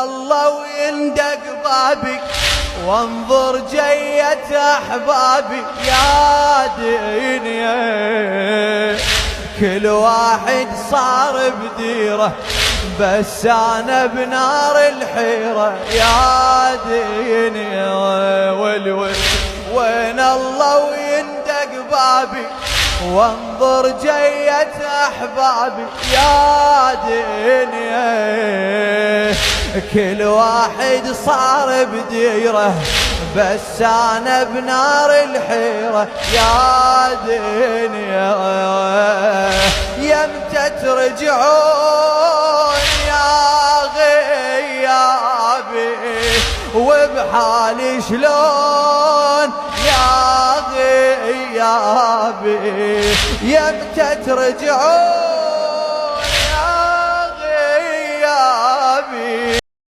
الله ويندق بابي وانظر جية احبابي يا دنيا، كل واحد صار بديره بس انا بنار الحيرة يا دنيا. وين الله ويندق بابي وانظر جية احبابي يا دنيا، كل واحد صار بديره بس انا بنار الحيرة يا دنيا. يمتى ترجعون يا غيابي وبحالي شلون يا غيابي، يمتى ترجعون